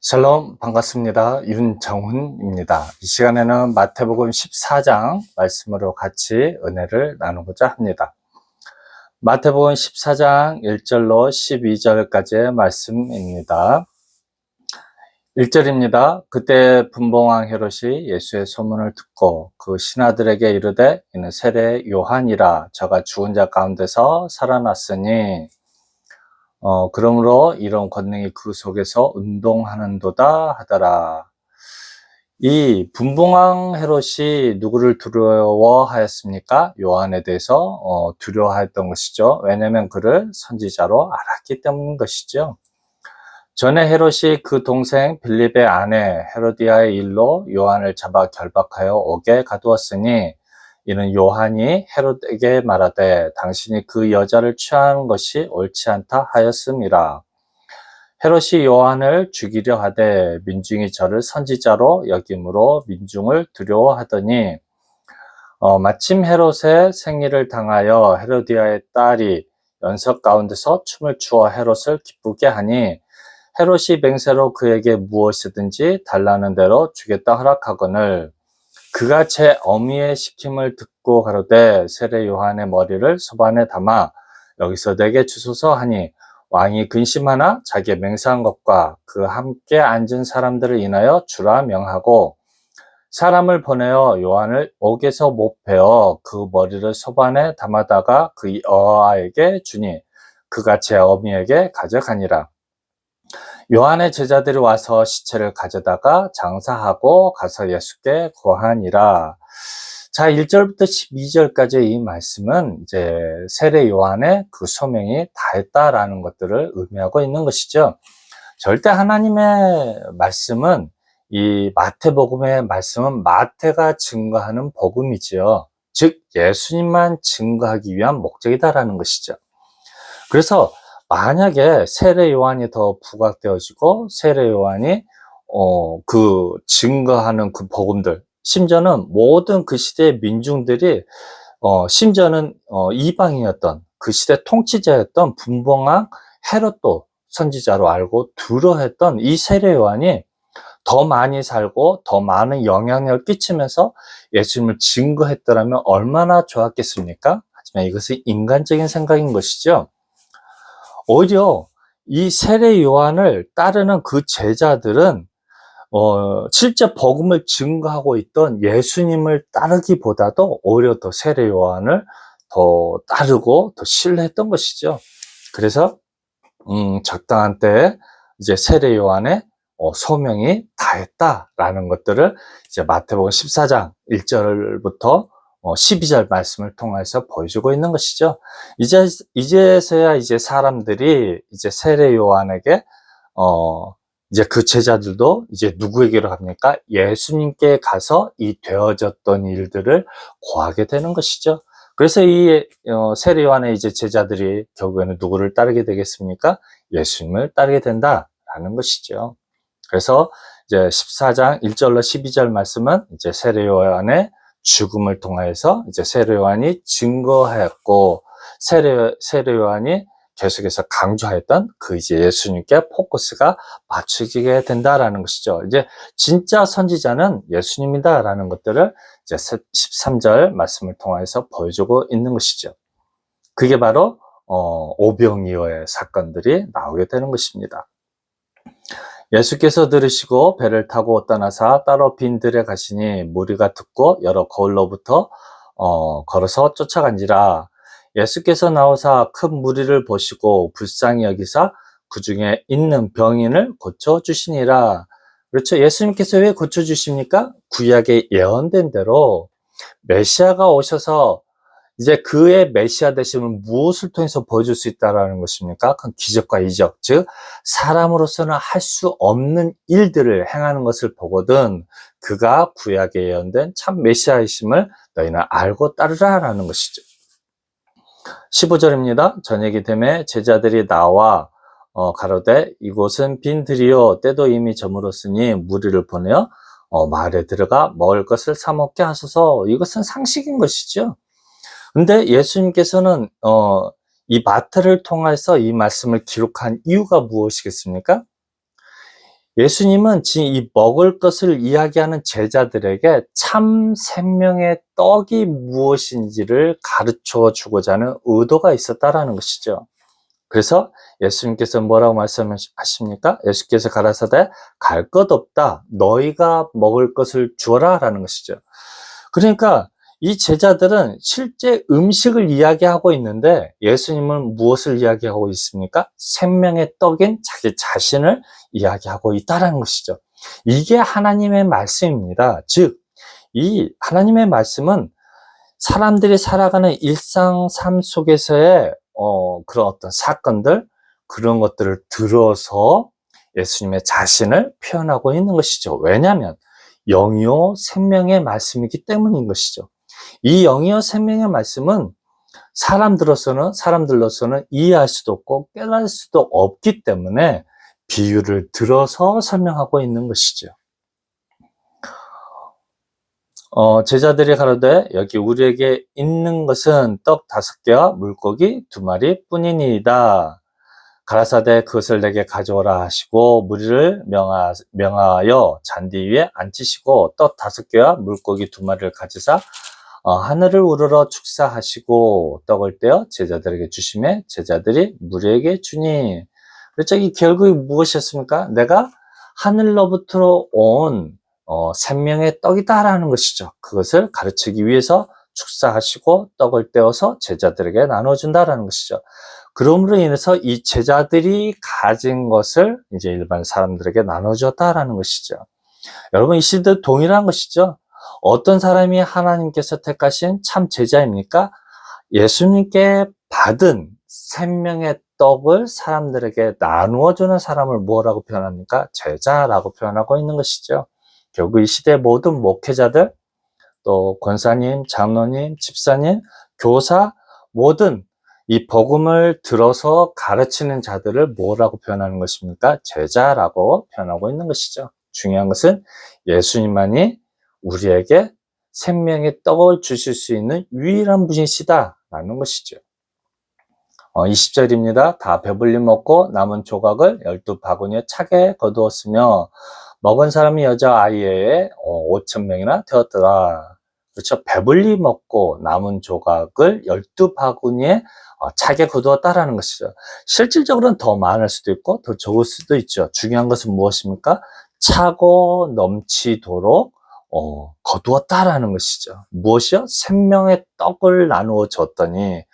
샬롬 반갑습니다. 윤정훈입니다. 이 시간에는 마태복음 14장 말씀으로 같이 은혜를 나누고자 합니다. 마태복음 14장 1절로 12절까지의 말씀입니다. 1절입니다. 그때 분봉왕 헤롯이 예수의 소문을 듣고 그 신하들에게 이르되 이는 세례 요한이라 저가 죽은 자 가운데서 살아났으니 그러므로 이런 권능이 그 속에서 운동하는도다 하더라. 이 분봉왕 헤롯이 누구를 두려워하였습니까? 요한에 대해서 두려워하였던 것이죠. 왜냐하면 그를 선지자로 알았기 때문인 것이죠. 전에 헤롯이 그 동생 빌립의 아내 헤로디아의 일로 요한을 잡아 결박하여 옥에 가두었으니 이는 요한이 헤롯에게 말하되 당신이 그 여자를 취하는 것이 옳지 않다 하였음이라. 헤롯이 요한을 죽이려 하되 민중이 저를 선지자로 여김으로 민중을 두려워하더니 마침 헤롯의 생일을 당하여 헤로디아의 딸이 연석 가운데서 춤을 추어 헤롯을 기쁘게 하니 헤롯이 맹세로 그에게 무엇이든지 달라는 대로 주겠다 허락하거늘 그가 제 어미의 시킴을 듣고 가로되 세례 요한의 머리를 소반에 담아 여기서 내게 주소서 하니 왕이 근심하나 자기의 맹세한 것과 그 함께 앉은 사람들을 인하여 주라 명하고 사람을 보내어 요한을 옥에서 못 베어 그 머리를 소반에 담아다가 그 여아에게 주니 그가 제 어미에게 가져가니라. 요한의 제자들이 와서 시체를 가져다가 장사하고 가서 예수께 고하니라. 자, 1절부터 12절까지 이 말씀은 이제 세례 요한의 그 소명이 다했다라는 것들을 의미하고 있는 것이죠. 절대 하나님의 말씀은 이 마태복음의 말씀은 마태가 증거하는 복음이지요. 즉 예수님만 증거하기 위한 목적이다라는 것이죠. 그래서 만약에 세례 요한이 더 부각되어지고 세례 요한이 그 증거하는 그 복음들, 심지어는 모든 그 시대의 민중들이 심지어는 이방인이었던 그 시대 통치자였던 분봉왕 헤롯도 선지자로 알고 두려워했던 이 세례 요한이 더 많이 살고 더 많은 영향력을 끼치면서 예수님을 증거했더라면 얼마나 좋았겠습니까? 하지만 이것은 인간적인 생각인 것이죠. 오히려 이 세례 요한을 따르는 그 제자들은 실제 복음을 증거하고 있던 예수님을 따르기보다도 오히려 더 세례 요한을 더 따르고 더 신뢰했던 것이죠. 그래서 적당한 때에 이제 세례 요한의 소명이 다했다라는 것들을 이제 마태복음 14장 1절부터 12절 말씀을 통해서 보여주고 있는 것이죠. 이제서야 이제 사람들이 이제 세례 요한에게 이제 그 제자들도 이제 누구에게로 갑니까? 예수님께 가서 이 되어졌던 일들을 고하게 되는 것이죠. 그래서 이 세례 요한의 이제 제자들이 결국에는 누구를 따르게 되겠습니까? 예수님을 따르게 된다라는 것이죠. 그래서 이제 14장 1절로 12절 말씀은 이제 세례 요한의 죽음을 통해서 이제 세례 요한이 증거하였고 세례 요한이 계속해서 강조했던 그 이제 예수님께 포커스가 맞춰지게 된다라는 것이죠. 이제 진짜 선지자는 예수님이다라는 것들을 이제 13절 말씀을 통해서 보여주고 있는 것이죠. 그게 바로 오병이어의 사건들이 나오게 되는 것입니다. 예수께서 들으시고 배를 타고 떠나사 따로 빈 들에 가시니 무리가 듣고 여러 거울로부터 걸어서 쫓아간지라. 예수께서 나오사 큰 무리를 보시고 불쌍히 여기사 그 중에 있는 병인을 고쳐주시니라. 그렇죠. 예수님께서 왜 고쳐주십니까? 구약에 예언된 대로 메시아가 오셔서 이제 그의 메시아 되심을 무엇을 통해서 보여줄 수 있다라는 것입니까? 그건 기적과 이적, 즉 사람으로서는 할 수 없는 일들을 행하는 것을 보거든 그가 구약에 예언된 참 메시아이심을 너희는 알고 따르라라는 것이죠. 15절입니다. 저녁이 되매 제자들이 나와 가로되 이곳은 빈 들이요 때도 이미 저물었으니 무리를 보내어 마을에 들어가 먹을 것을 사 먹게 하소서. 이것은 상식인 것이죠. 근데 예수님께서는 이 마태를 통해서 이 말씀을 기록한 이유가 무엇이겠습니까? 예수님은 지금 이 먹을 것을 이야기하는 제자들에게 참 생명의 떡이 무엇인지를 가르쳐 주고자 하는 의도가 있었다라는 것이죠. 그래서 예수님께서 뭐라고 말씀하십니까? 예수께서 가라사대 갈 것 없다. 너희가 먹을 것을 주어라 라는 것이죠. 그러니까 이 제자들은 실제 음식을 이야기하고 있는데 예수님은 무엇을 이야기하고 있습니까? 생명의 떡인 자기 자신을 이야기하고 있다는 것이죠. 이게 하나님의 말씀입니다. 즉, 이 하나님의 말씀은 사람들이 살아가는 일상 삶 속에서의 그런 어떤 사건들, 그런 것들을 들어서 예수님의 자신을 표현하고 있는 것이죠. 왜냐하면 영이요 생명의 말씀이기 때문인 것이죠. 이 영이요 생명의 말씀은 사람들로서는 이해할 수도 없고 깨달을 수도 없기 때문에 비유를 들어서 설명하고 있는 것이죠. 제자들이 가로되 여기 우리에게 있는 것은 떡 5개와 물고기 2마리 뿐이니이다. 가라사대 그것을 내게 가져오라 하시고 무리를 명하여 잔디 위에 앉히시고 떡 5개와 물고기 2마리를 가지사 하늘을 우러러 축사하시고 떡을 떼어 제자들에게 주시매 제자들이 무리에게 주니. 그렇죠. 이 결국이 무엇이었습니까? 내가 하늘로부터 온 생명의 떡이다라는 것이죠. 그것을 가르치기 위해서 축사하시고 떡을 떼어서 제자들에게 나눠준다라는 것이죠. 그러므로 인해서 이 제자들이 가진 것을 이제 일반 사람들에게 나눠줬다라는 것이죠. 여러분, 이 시도 동일한 것이죠. 어떤 사람이 하나님께서 택하신 참 제자입니까? 예수님께 받은 생명의 떡을 사람들에게 나누어주는 사람을 뭐라고 표현합니까? 제자라고 표현하고 있는 것이죠. 결국 이 시대 모든 목회자들, 또 권사님, 장로님, 집사님, 교사, 모든 이 복음을 들어서 가르치는 자들을 뭐라고 표현하는 것입니까? 제자라고 표현하고 있는 것이죠. 중요한 것은 예수님만이 우리에게 생명의 떡을 주실 수 있는 유일한 분이시다라는 것이죠. 20절입니다. 다 배불리 먹고 남은 조각을 12바구니에 차게 거두었으며 먹은 사람이 여자 아이에 5,000명이나 되었더라. 그렇죠. 배불리 먹고 남은 조각을 12바구니에 차게 거두었다라는 것이죠. 실질적으로는 더 많을 수도 있고 더 적을 수도 있죠. 중요한 것은 무엇입니까? 차고 넘치도록 거두었다라는 것이죠. 무엇이요? 생명의 떡을 나누어 줬더니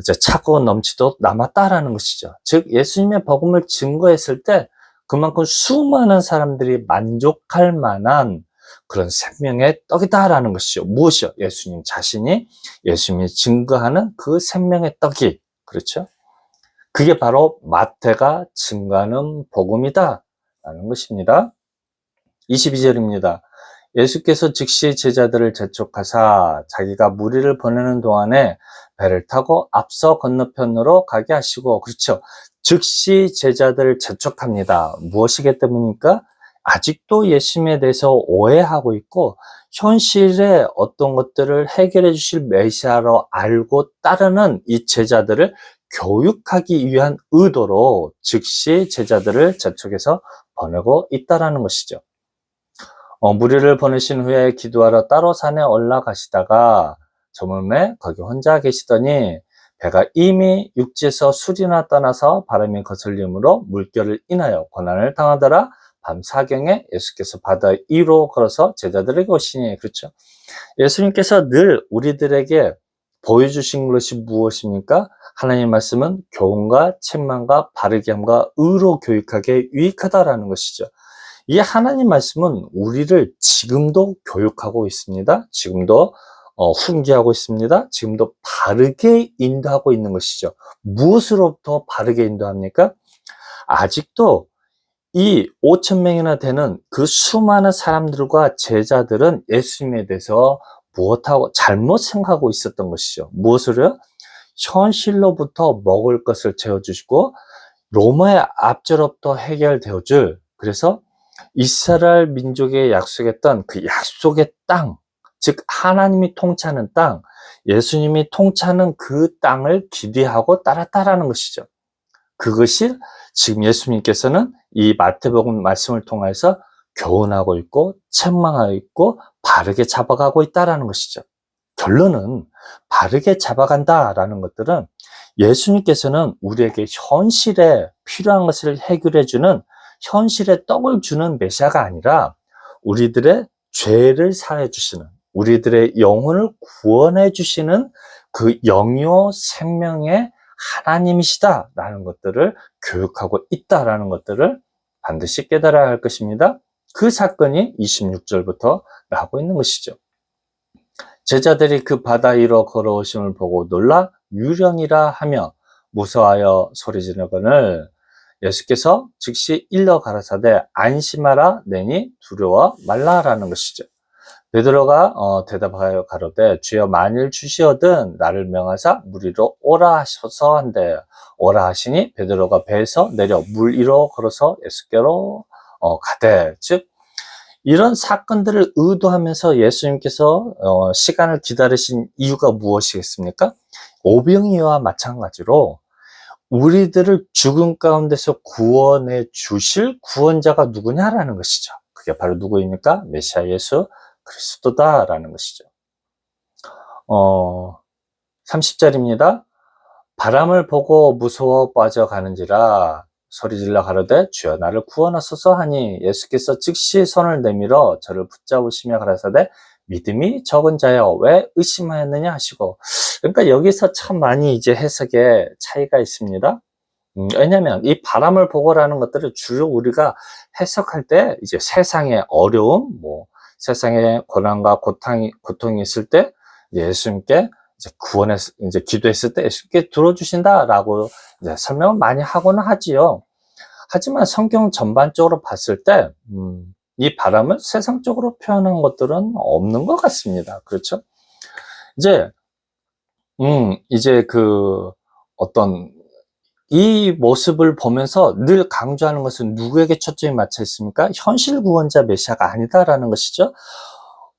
이제 차고 넘치도록 남았다라는 것이죠. 즉 예수님의 복음을 증거했을 때 그만큼 수많은 사람들이 만족할 만한 그런 생명의 떡이다라는 것이죠. 무엇이요? 예수님 자신이, 예수님이 증거하는 그 생명의 떡이, 그렇죠? 그게 바로 마태가 증거하는 복음이다 라는 것입니다. 22절입니다. 예수께서 즉시 제자들을 재촉하사 자기가 무리를 보내는 동안에 배를 타고 앞서 건너편으로 가게 하시고, 그렇죠. 즉시 제자들을 재촉합니다. 무엇이기 때문입니까? 아직도 예수님에 대해서 오해하고 있고 현실에 어떤 것들을 해결해 주실 메시아로 알고 따르는 이 제자들을 교육하기 위한 의도로 즉시 제자들을 재촉해서 보내고 있다라는 것이죠. 무리를 보내신 후에 기도하러 따로 산에 올라가시다가 저물매 거기 혼자 계시더니 배가 이미 육지에서 술이나 떠나서 바람이 거슬림으로 물결을 인하여 고난을 당하더라. 밤 사경에 예수께서 바다 위로 걸어서 제자들에게 오시니. 그렇죠. 예수님께서 늘 우리들에게 보여주신 것이 무엇입니까? 하나님의 말씀은 교훈과 책망과 바르게 함과 의로 교육하기에 유익하다라는 것이죠. 이 하나님 말씀은 우리를 지금도 교육하고 있습니다. 지금도 훈계하고 있습니다. 지금도 바르게 인도하고 있는 것이죠. 무엇으로부터 바르게 인도합니까? 아직도 이 5,000명이나 되는 그 수많은 사람들과 제자들은 예수님에 대해서 무엇하고 잘못 생각하고 있었던 것이죠. 무엇을요? 현실로부터 먹을 것을 채워주시고 로마의 압제로부터 해결되어 줄, 그래서 이스라엘 민족에 약속했던 그 약속의 땅, 즉 하나님이 통치하는 땅, 예수님이 통치하는 그 땅을 기대하고 따랐다라는 것이죠. 그것이 지금 예수님께서는 이 마태복음 말씀을 통해서 교훈하고 있고 책망하고 있고 바르게 잡아가고 있다라는 것이죠. 결론은 바르게 잡아간다라는 것들은 예수님께서는 우리에게 현실에 필요한 것을 해결해주는 현실에 떡을 주는 메시아가 아니라 우리들의 죄를 사해 주시는, 우리들의 영혼을 구원해 주시는 그 영요 생명의 하나님이시다라는 것들을 교육하고 있다라는 것들을 반드시 깨달아야 할 것입니다. 그 사건이 26절부터 나오고 있는 것이죠. 제자들이 그 바다 위로 걸어오심을 보고 놀라 유령이라 하며 무서워하여 소리지르거늘 예수께서 즉시 일러 가라사대 안심하라 내니 두려워 말라라는 것이죠. 베드로가 대답하여 가로되 주여 만일 주시어든 나를 명하사 물 위로 오라 하셔서 한대 오라 하시니 베드로가 배에서 내려 물 위로 걸어서 예수께로 가되 즉 이런 사건들을 의도하면서 예수님께서 시간을 기다리신 이유가 무엇이겠습니까? 오병이어와 마찬가지로 우리들을 죽음 가운데서 구원해 주실 구원자가 누구냐라는 것이죠. 그게 바로 누구입니까? 메시아 예수 그리스도다라는 것이죠. 30절입니다. 바람을 보고 무서워 빠져가는지라 소리질러 가로되 주여 나를 구원하소서 하니 예수께서 즉시 손을 내밀어 저를 붙잡으시며 가라사대 믿음이 적은 자여 왜 의심하였느냐 하시고, 그러니까 여기서 참 많이 이제 해석에 차이가 있습니다. 왜냐하면 이 바람을 보고라는 것들을 주로 우리가 해석할 때 이제 세상의 어려움, 세상의 고난과 고통이 있을 때 예수님께 이제 이제 기도했을 때 예수님께 들어주신다라고 이제 설명을 많이 하고는 하지요. 하지만 성경 전반적으로 봤을 때, 이 바람을 세상적으로 표현한 것들은 없는 것 같습니다. 그렇죠? 이제 어떤 이 모습을 보면서 늘 강조하는 것은 누구에게 초점이 맞춰 있습니까? 현실 구원자 메시아가 아니다라는 것이죠.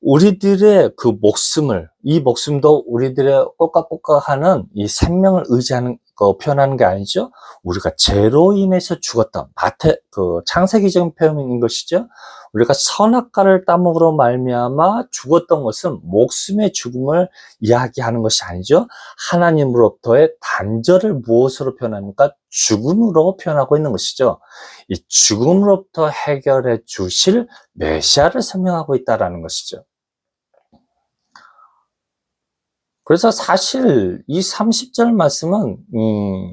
우리들의 그 목숨을, 이 목숨도 우리들의 꼬깍꼬깍하는 이 생명을 의지하는 거 표현하는 게 아니죠. 우리가 죄로 인해서 죽었던 창세기적인 표현인 것이죠. 우리가 선악과를 따먹으로 말미암아 죽었던 것은 목숨의 죽음을 이야기하는 것이 아니죠. 하나님으로부터의 단절을 무엇으로 표현합니까? 죽음으로 표현하고 있는 것이죠. 이 죽음으로부터 해결해 주실 메시아를 설명하고 있다는 것이죠. 그래서 사실 이 30절 말씀은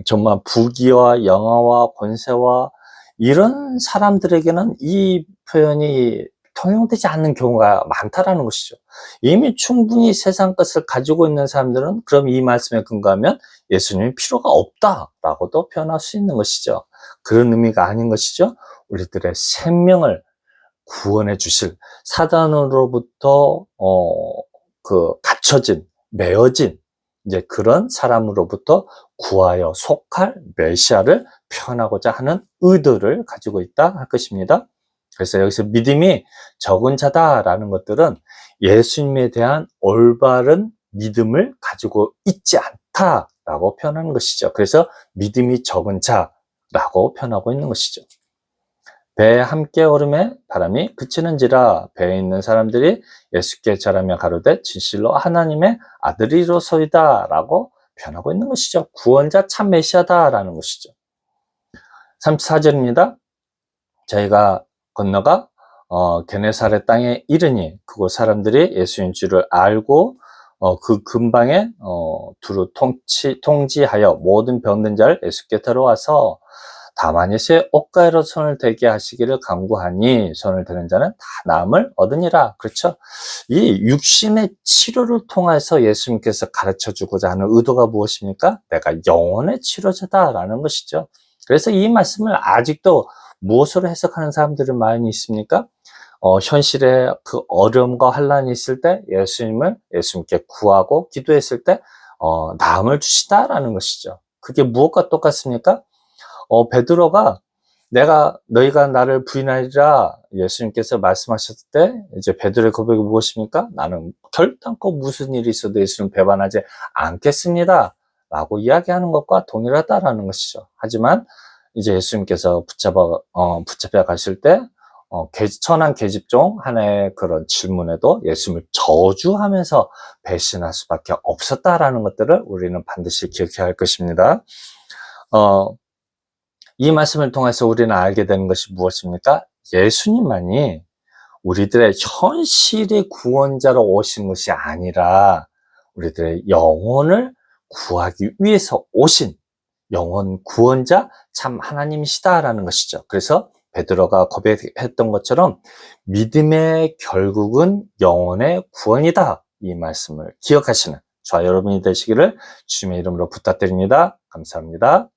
정말 부귀와 영화와 권세와 이런 사람들에게는 이 표현이 통용되지 않는 경우가 많다라는 것이죠. 이미 충분히 세상 것을 가지고 있는 사람들은 그럼 이 말씀에 근거하면 예수님이 필요가 없다라고도 표현할 수 있는 것이죠. 그런 의미가 아닌 것이죠. 우리들의 생명을 구원해 주실, 사단으로부터 갇혀진, 메어진 이제 그런 사람으로부터 구하여 속할 메시아를 표현하고자 하는 의도를 가지고 있다 할 것입니다. 그래서 여기서 믿음이 적은 자다라는 것들은 예수님에 대한 올바른 믿음을 가지고 있지 않다라고 표현하는 것이죠. 그래서 믿음이 적은 자라고 표현하고 있는 것이죠. 배에 함께 오름에 바람이 그치는지라 배에 있는 사람들이 예수께 절하며 가로되 진실로 하나님의 아들이로소이다 라고 표현하고 있는 것이죠. 구원자 참 메시아다 라는 것이죠. 34절입니다. 저희가 건너가 게네사렛 땅에 이르니 그곳 사람들이 예수인 줄을 알고 그 근방에 두루 통지하여 모든 병든 자를 예수께 들어와서 다만 예수의 옷가에로 손을 대게 하시기를 간구하니 손을 대는 자는 다 나음을 얻으니라. 그렇죠? 이 육신의 치료를 통해서 예수님께서 가르쳐 주고자 하는 의도가 무엇입니까? 내가 영혼의 치료자다라는 것이죠. 그래서 이 말씀을 아직도 무엇으로 해석하는 사람들이 많이 있습니까? 현실에 그 어려움과 환란이 있을 때 예수님께 구하고 기도했을 때 나음을 주시다라는 것이죠. 그게 무엇과 똑같습니까? 베드로가 너희가 나를 부인하리라 예수님께서 말씀하셨을 때 이제 베드로의 고백이 무엇입니까? 나는 결단코 무슨 일이 있어도 예수님 배반하지 않겠습니다 라고 이야기하는 것과 동일하다라는 것이죠. 하지만 이제 예수님께서 붙잡혀 가실 때, 천한 계집종 하나의 그런 질문에도 예수님을 저주하면서 배신할 수밖에 없었다라는 것들을 우리는 반드시 기억해야 할 것입니다. 이 말씀을 통해서 우리는 알게 되는 것이 무엇입니까? 예수님만이 우리들의 현실의 구원자로 오신 것이 아니라 우리들의 영혼을 구하기 위해서 오신 영혼 구원자 참 하나님이시다라는 것이죠. 그래서 베드로가 고백했던 것처럼 믿음의 결국은 영혼의 구원이다. 이 말씀을 기억하시는 저와 여러분이 되시기를 주님의 이름으로 부탁드립니다. 감사합니다.